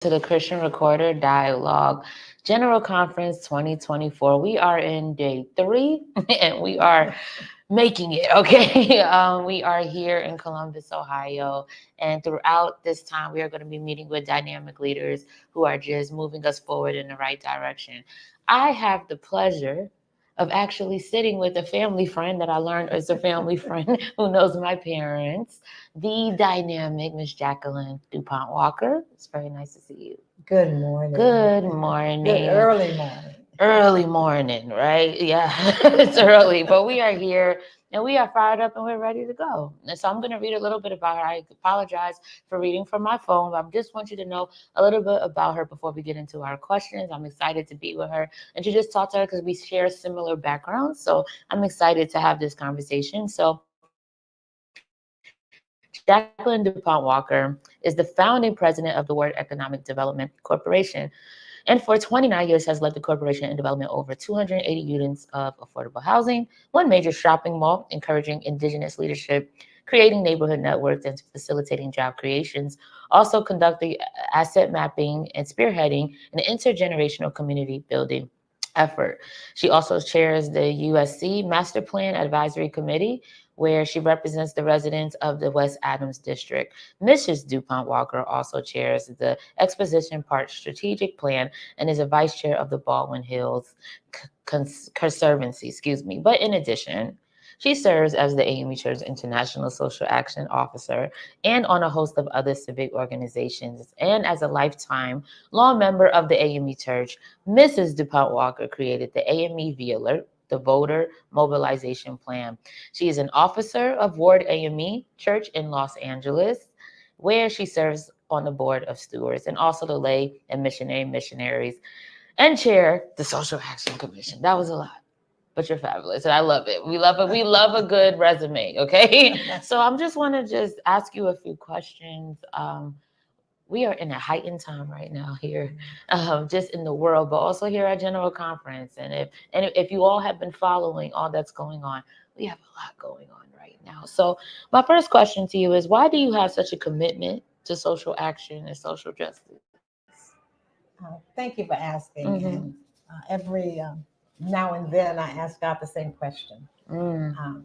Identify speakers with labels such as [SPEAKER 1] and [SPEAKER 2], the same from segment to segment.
[SPEAKER 1] to the Christian Recorder Dialogue General Conference 2024. We are in day 3 and we are making it, okay? We are here in Columbus, Ohio. And throughout this time, we are going to be meeting with dynamic leaders who are just moving us forward in the right direction. I have the pleasure of actually sitting with a family friend that I learned is a family friend who knows my parents, the dynamic Miss Jacquelyn Dupont-Walker. It's very nice to see you.
[SPEAKER 2] Good morning.
[SPEAKER 1] Good morning.
[SPEAKER 2] Good early morning.
[SPEAKER 1] Early morning, right? Yeah, it's early, but we are here and we are fired up and we're ready to go. And so I'm going to read a little bit about her. I apologize for reading from my phone, but I just want you to know a little bit about her before we get into our questions. I'm excited to be with her and to just talk to her because we share similar backgrounds. So I'm excited to have this conversation. So Jacquelyn Dupont-Walker is the founding president of the World Economic Development Corporation. And for 29 years has led the corporation in development over 280 units of affordable housing, one major shopping mall, encouraging indigenous leadership, creating neighborhood networks, and facilitating job creations, also conducting asset mapping and spearheading an intergenerational community building effort. She also chairs the USC Master Plan Advisory Committee, where she represents the residents of the West Adams District. Mrs. Dupont-Walker also chairs the Exposition Park Strategic Plan and is a vice chair of the Baldwin Hills Conservancy, But in addition, she serves as the AME Church International Social Action Officer and on a host of other civic organizations. And as a lifetime law member of the AME Church, Mrs. Dupont-Walker created the AME V-Alert, the Voter Mobilization Plan. She is an officer of Ward AME Church in Los Angeles, where she serves on the board of stewards and also the lay and missionaries and chair the Social Action Commission. That was a lot, but you're fabulous. And I love it. We love it. We love a good resume. Okay. So I'm just want to just ask you a few questions. We are in a heightened time right now here, just in the world, but also here at General Conference. And if you all have been following all that's going on, we have a lot going on right now. So my first question to you is, why do you have such a commitment to social action and social justice?
[SPEAKER 2] Thank you for asking.
[SPEAKER 1] Mm-hmm.
[SPEAKER 2] And every now and then I ask God the same question.
[SPEAKER 1] Mm.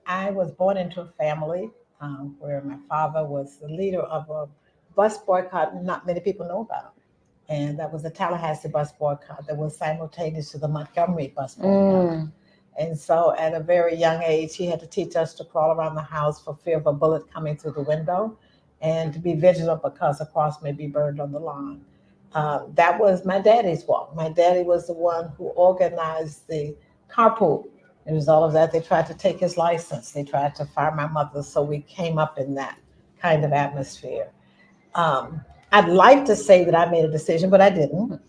[SPEAKER 2] I was born into a family where my father was the leader of a bus boycott not many people know about. And that was the Tallahassee bus boycott that was simultaneous to the Montgomery bus boycott.
[SPEAKER 1] Mm.
[SPEAKER 2] And so at a very young age, he had to teach us to crawl around the house for fear of a bullet coming through the window and to be vigilant because a cross may be burned on the lawn. That was my daddy's walk. My daddy was the one who organized the carpool. As a result of that, they tried to take his license. They tried to fire my mother. So we came up in that kind of atmosphere. Um, I'd like to say that I made a decision, but I didn't.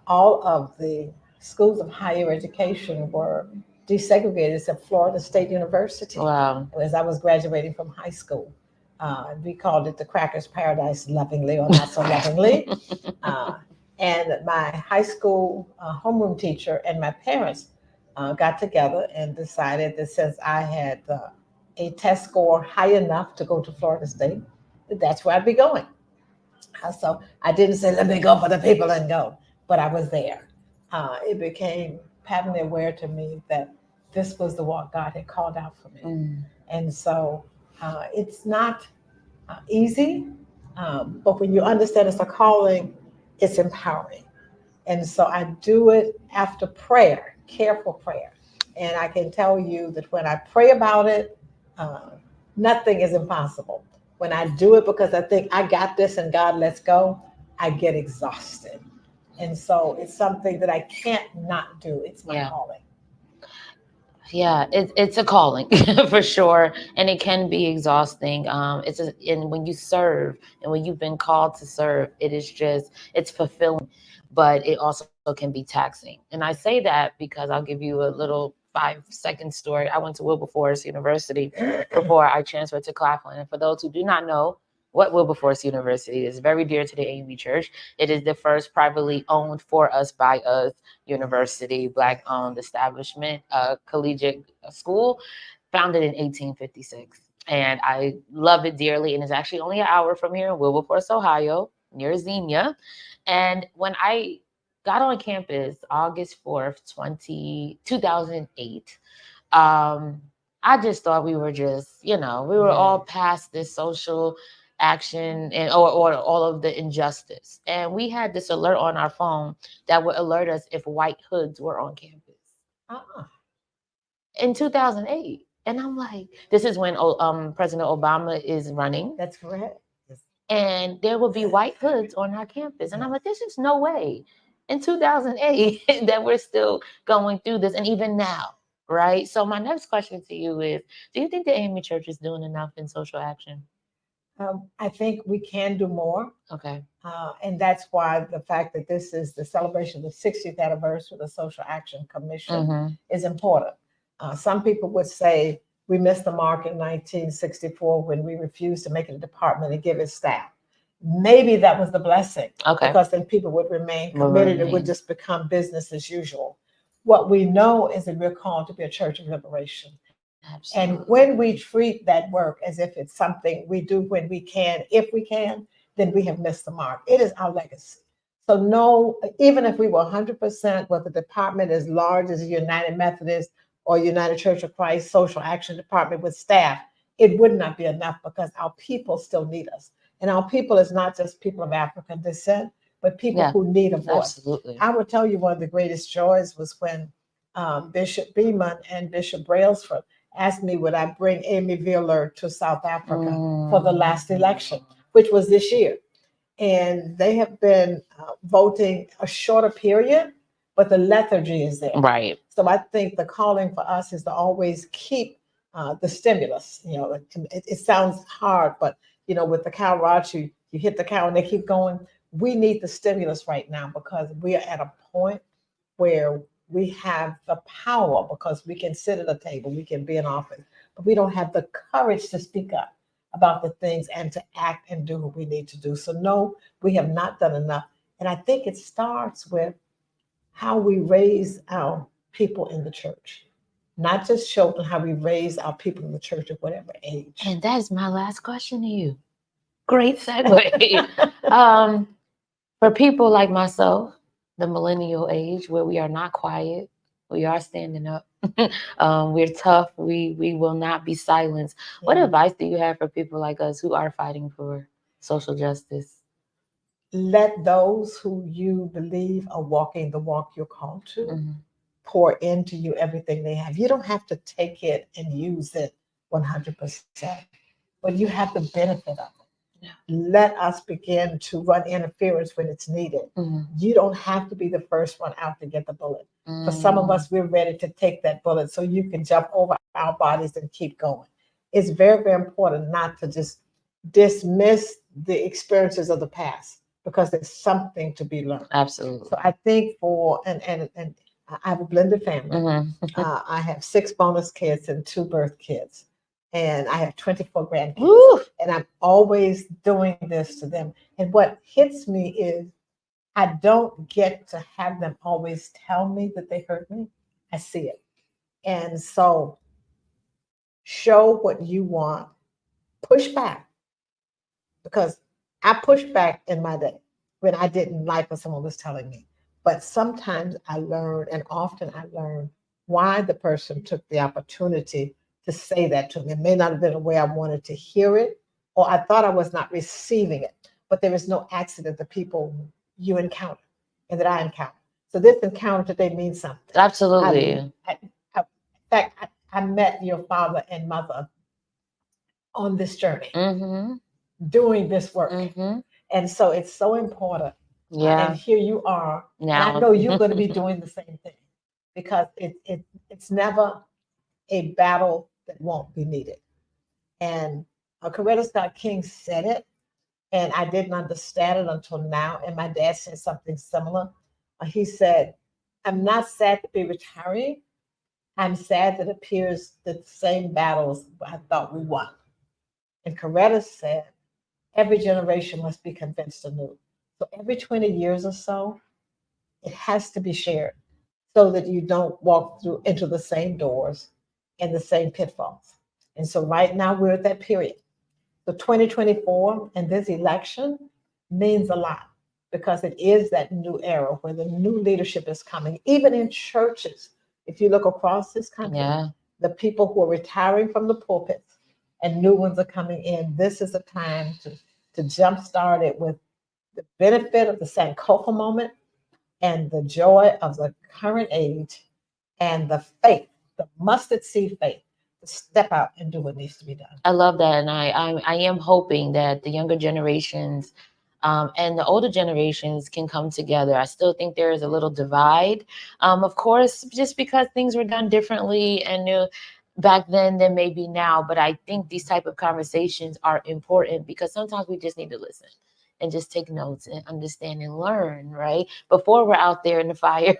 [SPEAKER 2] All of the schools of higher education were desegregated except Florida State University.
[SPEAKER 1] Wow.
[SPEAKER 2] As I was graduating from high school. We called it the Crackers Paradise lovingly or not so lovingly. Uh, and my high school homeroom teacher and my parents got together and decided that since I had a test score high enough to go to Florida State, that's where I'd be going. So I didn't say, let me go for the people and go, but I was there. It became patently aware to me that this was the walk God had called out for me.
[SPEAKER 1] Mm.
[SPEAKER 2] And so it's not easy, but when you understand it's a calling, it's empowering. And so I do it after prayer, careful prayer. And I can tell you that when I pray about it, uh, nothing is impossible. When I do it because I think I got this and God, let's go, I get exhausted. And so it's something that I can't not do. It's my
[SPEAKER 1] Yeah.
[SPEAKER 2] calling.
[SPEAKER 1] Yeah, it's a calling for sure, and it can be exhausting. And when you serve, and when you've been called to serve, it's fulfilling, but it also can be taxing. And I say that because I'll give you a little 5-second story. I went to Wilberforce University before I transferred to Claflin, and for those who do not know what Wilberforce University is, very dear to the AME Church. It is the first privately owned for us by us university, Black owned establishment, collegiate school, founded in 1856. And I love it dearly. And it's actually only an hour from here in Wilberforce, Ohio. near Xenia. And when I got on campus August 4th, 2008, I just thought we were just, we were all past this social action and or all of the injustice. And we had this alert on our phone that would alert us if white hoods were on campus in 2008. And I'm like, this is when President Obama is running.
[SPEAKER 2] That's correct.
[SPEAKER 1] And there will be white hoods on our campus. And I'm like, there's just no way in 2008 that we're still going through this. And even now, right? So my next question to you is, do you think the AME Church is doing enough in social action?
[SPEAKER 2] I think we can do more.
[SPEAKER 1] Okay.
[SPEAKER 2] And that's why the fact that this is the celebration of the 60th anniversary of the Social Action Commission is important. Some people would say we missed the mark in 1964 when we refused to make it a department and give it staff. Maybe that was the blessing, because then people would remain committed. It would just become business as usual. What we know is that we're called to be a church of liberation. Absolutely. And when we treat that work as if it's something we do when we can, if we can, then we have missed the mark. It is our legacy. So no, even if we were 100%, with the department as large as the United Methodist or United Church of Christ Social Action Department with staff, it would not be enough, because our people still need us. And our people is not just people of African descent, but people who need a voice.
[SPEAKER 1] Absolutely.
[SPEAKER 2] I would tell you one of the greatest joys was when Bishop Beeman and Bishop Brailsford asked me would I bring Amy Wheeler to South Africa for the last election, which was this year. And they have been voting a shorter period, but the lethargy is there.
[SPEAKER 1] Right.
[SPEAKER 2] So I think the calling for us is to always keep the stimulus. It sounds hard, but with the cow rods, you hit the cow and they keep going. We need the stimulus right now, because we are at a point where we have the power, because we can sit at a table, we can be in office, but we don't have the courage to speak up about the things and to act and do what we need to do. So no, we have not done enough. And I think it starts with how we raise our people in the church, not just children, how we raise our people in the church at whatever age.
[SPEAKER 1] And that is my last question to you. Great segue. For people like myself, the millennial age, where we are not quiet, we are standing up. We're tough. We will not be silenced. What advice do you have for people like us who are fighting for social justice?
[SPEAKER 2] Let those who you believe are walking the walk you're called to pour into you everything they have. You don't have to take it and use it 100%, but you have the benefit of it. Let us begin to run interference when it's needed. You don't have to be the first one out to get the bullet. For some of us, we're ready to take that bullet so you can jump over our bodies and keep going. It's very, very important not to just dismiss the experiences of the past, because there's something to be learned.
[SPEAKER 1] Absolutely.
[SPEAKER 2] So I think and I have a blended family. I have 6 bonus kids and 2 birth kids. And I have 24 grandkids. Woo! And I'm always doing this to them. And what hits me is I don't get to have them always tell me that they hurt me. I see it. And so show what you want. Push back. Because I pushed back in my day when I didn't like what someone was telling me. But sometimes I learn, and often I learn, why the person took the opportunity to say that to me. It may not have been the way I wanted to hear it, or I thought I was not receiving it. But there is no accident, the people you encounter and that I encounter. So this encounter today means something.
[SPEAKER 1] Absolutely.
[SPEAKER 2] In fact, I met your father and mother on this journey, doing this work. And so it's so important. And here you are. Now. And I know you're going to be doing the same thing, because it's never a battle that won't be needed. And Coretta Scott King said it, and I didn't understand it until now. And my dad said something similar. He said, I'm not sad to be retiring. I'm sad that it appears that the same battles I thought we won. And Coretta said, every generation must be convinced anew. So every 20 years or so, it has to be shared so that you don't walk through into the same doors and the same pitfalls. And so right now we're at that period. So 2024 and this election means a lot because it is that new era where the new leadership is coming. Even in churches, if you look across this country,
[SPEAKER 1] Yeah.
[SPEAKER 2] the people who are retiring from the pulpits and new ones are coming in. This is a time to jumpstart it with the benefit of the Sankofa moment and the joy of the current age and the faith, the mustard seed faith, to step out and do what needs to be done.
[SPEAKER 1] I love that, and I am hoping that the younger generations and the older generations can come together. I still think there is a little divide, of course, just because things were done differently and new back then than maybe now. But I think these type of conversations are important because sometimes we just need to listen and just take notes and understand and learn, right? Before we're out there in the fire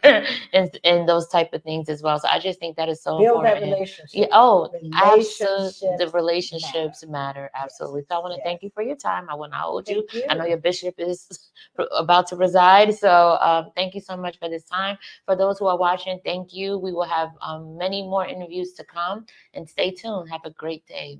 [SPEAKER 1] and those type of things as well. So I just think that is so
[SPEAKER 2] Build that
[SPEAKER 1] important.
[SPEAKER 2] relationship.
[SPEAKER 1] Yeah, oh, absolutely.
[SPEAKER 2] Relationships
[SPEAKER 1] The relationships
[SPEAKER 2] matter.
[SPEAKER 1] matter.
[SPEAKER 2] Yes.
[SPEAKER 1] Absolutely. So I want to
[SPEAKER 2] Yes.
[SPEAKER 1] thank you for your time. I will not hold you.
[SPEAKER 2] Thank you.
[SPEAKER 1] I know your bishop is about to reside. So thank you so much for this time. For those who are watching, thank you. We will have many more interviews to come and stay tuned. Have a great day.